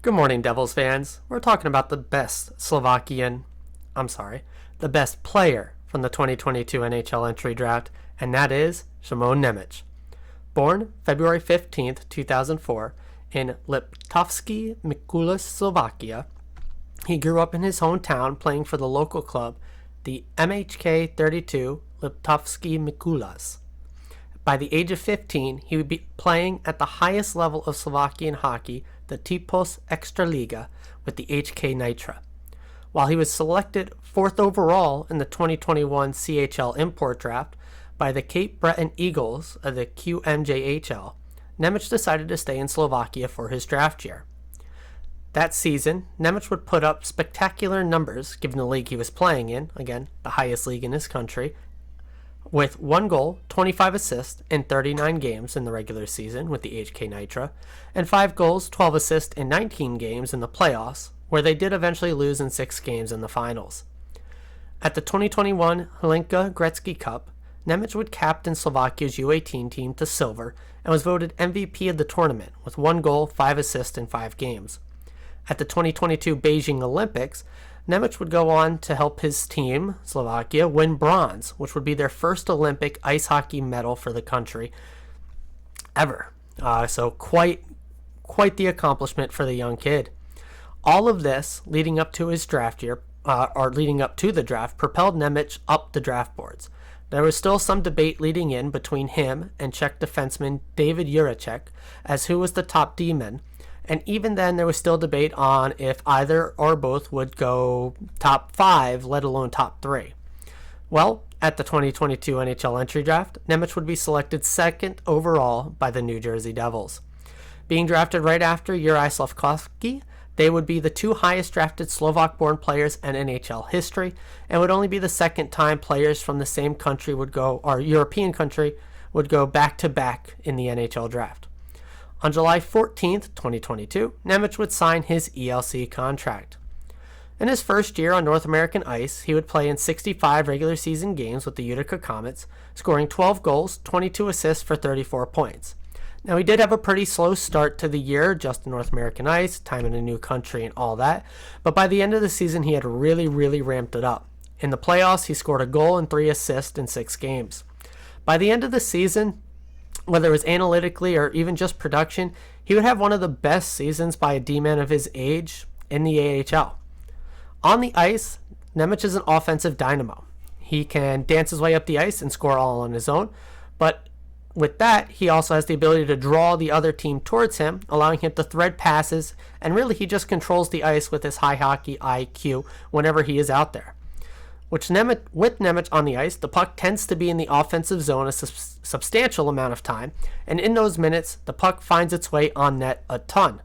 Good morning, Devils fans. We're talking about the best player from the 2022 NHL entry draft, and that is Simon Nemec. Born February 15th, 2004, in Liptovsky Mikuláš, Slovakia, he grew up in his hometown playing for the local club, the MHK 32 Liptovsky Mikuláš. By the age of 15, he would be playing at the highest level of Slovakian hockey, the Typos Extraliga, with the HK Nitra. While he was selected 4th overall in the 2021 CHL import draft by the Cape Breton Eagles of the QMJHL, Nemec decided to stay in Slovakia for his draft year. That season, Nemec would put up spectacular numbers given the league he was playing in, again, the highest league in his country, with 1 goal, 25 assists in 39 games in the regular season with the HK Nitra, and 5 goals, 12 assists in 19 games in the playoffs, where they did eventually lose in 6 games in the finals. At the 2021 Hlinka Gretzky Cup, Nemec would captain Slovakia's U18 team to silver and was voted MVP of the tournament with 1 goal, 5 assists in 5 games. At the 2022 Beijing Olympics, Nemec would go on to help his team, Slovakia, win bronze, which would be their first Olympic ice hockey medal for the country ever. So quite the accomplishment for the young kid. All of this leading up to his draft year, leading up to the draft, propelled Nemec up the draft boards. There was still some debate leading in between him and Czech defenseman David Jiricek as who was the top D-man. And even then, there was still debate on if either or both would go top 5, let alone top 3. Well, at the 2022 NHL entry draft, Nemec would be selected 2nd overall by the New Jersey Devils. Being drafted right after Juraj Slafkovský, they would be the 2 highest drafted Slovak-born players in NHL history, and would only be the 2nd time players from the same country would go, or European country, would go back-to-back in the NHL draft. On July 14th, 2022, Nemec would sign his ELC contract. In his first year on North American ice, he would play in 65 regular season games with the Utica Comets, scoring 12 goals, 22 assists for 34 points. Now, he did have a pretty slow start to the year, just in North American ice, time in a new country and all that, but by the end of the season, he had really ramped it up. In the playoffs, he scored a goal and 3 assists in 6 games. By the end of the season, whether it was analytically or even just production, he would have one of the best seasons by a D-man of his age in the AHL. On the ice, Nemec is an offensive dynamo. He can dance his way up the ice and score all on his own, but with that, he also has the ability to draw the other team towards him, allowing him to thread passes, and really he just controls the ice with his high hockey IQ whenever he is out there. With Nemec on the ice, the puck tends to be in the offensive zone a substantial amount of time, and in those minutes, the puck finds its way on net a ton.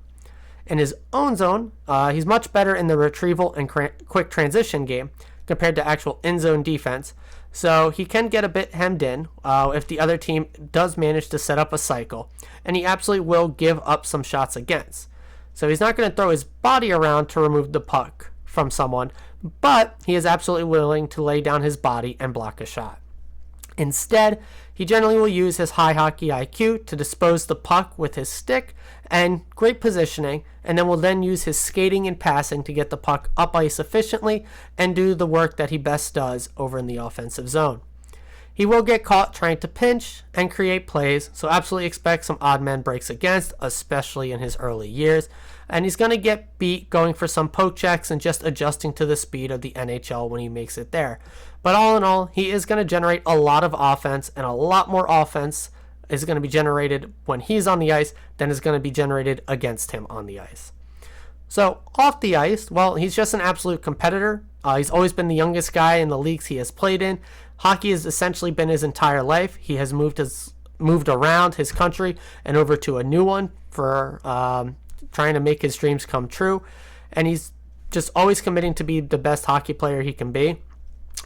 In his own zone, he's much better in the retrieval and quick transition game compared to actual in-zone defense, so he can get a bit hemmed in if the other team does manage to set up a cycle, and he absolutely will give up some shots against. So he's not going to throw his body around to remove the puck from someone, but he is absolutely willing to lay down his body and block a shot. Instead, he generally will use his high hockey IQ to dispose the puck with his stick and great positioning, and then will then use his skating and passing to get the puck up ice efficiently and do the work that he best does over in the offensive zone. He will get caught trying to pinch and create plays, so absolutely expect some odd man breaks against, especially in his early years. And he's going to get beat going for some poke checks and just adjusting to the speed of the NHL when he makes it there. But all in all, he is going to generate a lot of offense, and a lot more offense is going to be generated when he's on the ice than is going to be generated against him on the ice. So off the ice, well, he's just an absolute competitor. He's always been the youngest guy in the leagues he has played in. Hockey has essentially been his entire life. He has moved around his country and over to a new one for trying to make his dreams come true. And he's just always committing to be the best hockey player he can be.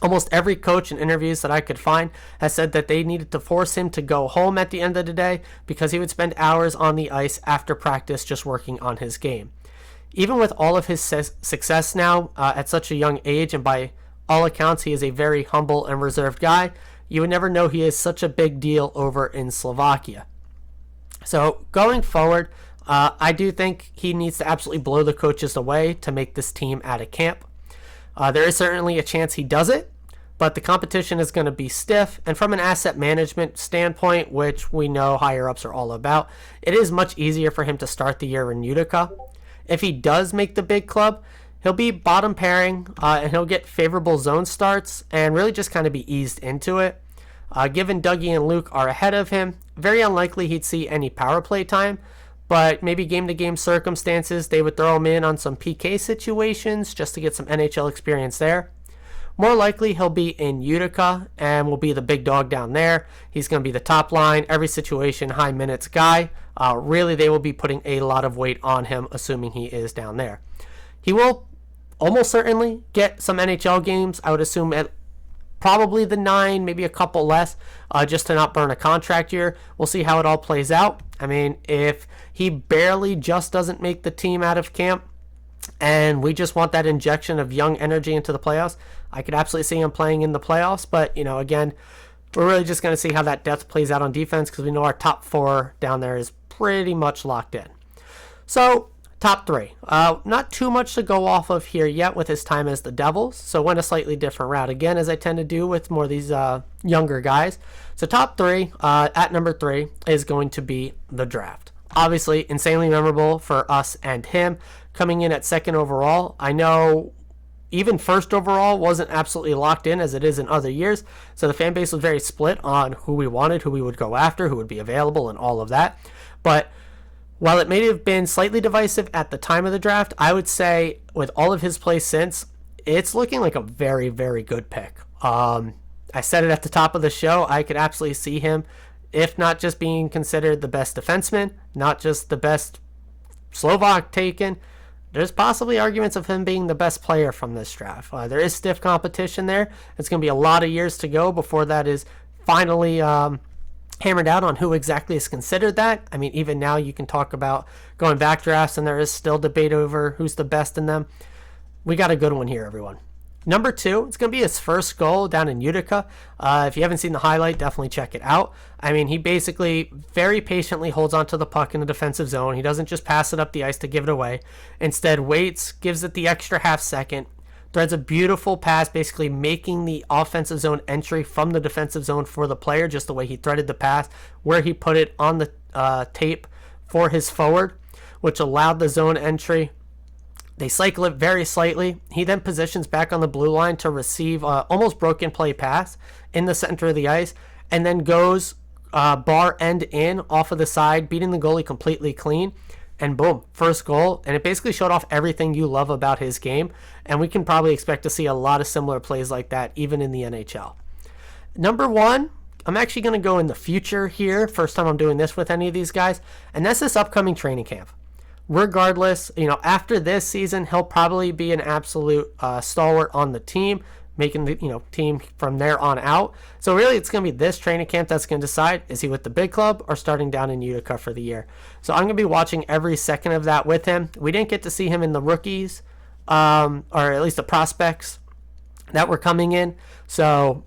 Almost every coach in interviews that I could find has said that they needed to force him to go home at the end of the day because he would spend hours on the ice after practice just working on his game. Even with all of his success now at such a young age, and by all accounts he is a very humble and reserved guy, you would never know he is such a big deal over in Slovakia. So going forward, I do think he needs to absolutely blow the coaches away to make this team out of camp. There is certainly a chance he does it, but the competition is going to be stiff. And from an asset management standpoint, which we know higher ups are all about, it is much easier for him to start the year in Utica. If he does make the big club, he'll be bottom pairing, and he'll get favorable zone starts and really just kind of be eased into it. Given Dougie and Luke are ahead of him, very unlikely he'd see any power play time, but maybe game-to-game circumstances, they would throw him in on some PK situations just to get some NHL experience there. More likely, he'll be in Utica and will be the big dog down there. He's going to be the top line, every situation, high minutes guy. Really, they will be putting a lot of weight on him, assuming he is down there. He will almost certainly get some NHL games. I would assume at probably the 9, maybe a couple less, just to not burn a contract year. We'll see how it all plays out. I mean, if he barely just doesn't make the team out of camp, and we just want that injection of young energy into the playoffs, I could absolutely see him playing in the playoffs. But, again, we're really just going to see how that depth plays out on defense, because we know our top 4 down there is pretty much locked in. So, top 3. Not too much to go off of here yet with his time as the Devils. So, went a slightly different route again, as I tend to do with more of these younger guys. So, top 3, at number 3, is going to be the draft. Obviously, insanely memorable for us and him. Coming in at 2nd overall, I know even 1st overall wasn't absolutely locked in as it is in other years. So the fan base was very split on who we wanted, who we would go after, who would be available, and all of that. But while it may have been slightly divisive at the time of the draft, I would say with all of his play since, it's looking like a very, very good pick. I said it at the top of the show. I could absolutely see him, if not just being considered the best defenseman, not just the best Slovak taken, there's possibly arguments of him being the best player from this draft. There is stiff competition there. It's going to be a lot of years to go before that is finally hammered out on who exactly is considered that. I mean, even now you can talk about going back drafts, and there is still debate over who's the best in them. We got a good one here, everyone. Number 2, it's going to be his first goal down in Utica. If you haven't seen the highlight, definitely check it out. I mean, he basically very patiently holds onto the puck in the defensive zone. He doesn't just pass it up the ice to give it away. Instead, waits, gives it the extra half second, threads a beautiful pass, basically making the offensive zone entry from the defensive zone for the player, just the way he threaded the pass, where he put it on the tape for his forward, which allowed the zone entry. They cycle it very slightly. He then positions back on the blue line to receive almost broken play pass in the center of the ice, and then goes bar end in off of the side, beating the goalie completely clean. And boom, first goal. And it basically showed off everything you love about his game. And we can probably expect to see a lot of similar plays like that even in the NHL. Number 1, I'm actually going to go in the future here. First time I'm doing this with any of these guys. And that's this upcoming training camp. Regardless, after this season, he'll probably be an absolute stalwart on the team, making the team from there on out. So really, it's going to be this training camp that's going to decide, is he with the big club or starting down in Utica for the year. So I'm going to be watching every second of that with him. We didn't get to see him in the rookies, or at least the prospects that were coming in. So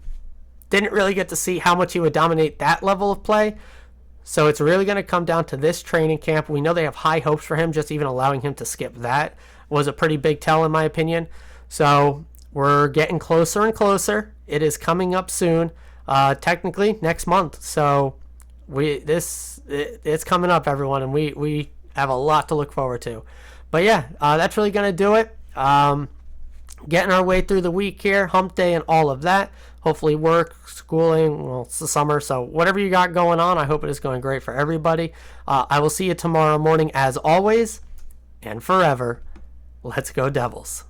didn't really get to see how much he would dominate that level of play. So it's really going to come down to this training camp. We know they have high hopes for him. Just even allowing him to skip that was a pretty big tell, in my opinion. So we're getting closer and closer. It is coming up soon, technically next month. So it's coming up, everyone, and we have a lot to look forward to. But yeah, that's really going to do it. Getting our way through the week here, hump day and all of that. Hopefully work, schooling, well, it's the summer, so whatever you got going on, I hope it is going great for everybody. I will see you tomorrow morning as always, and forever. Let's go Devils.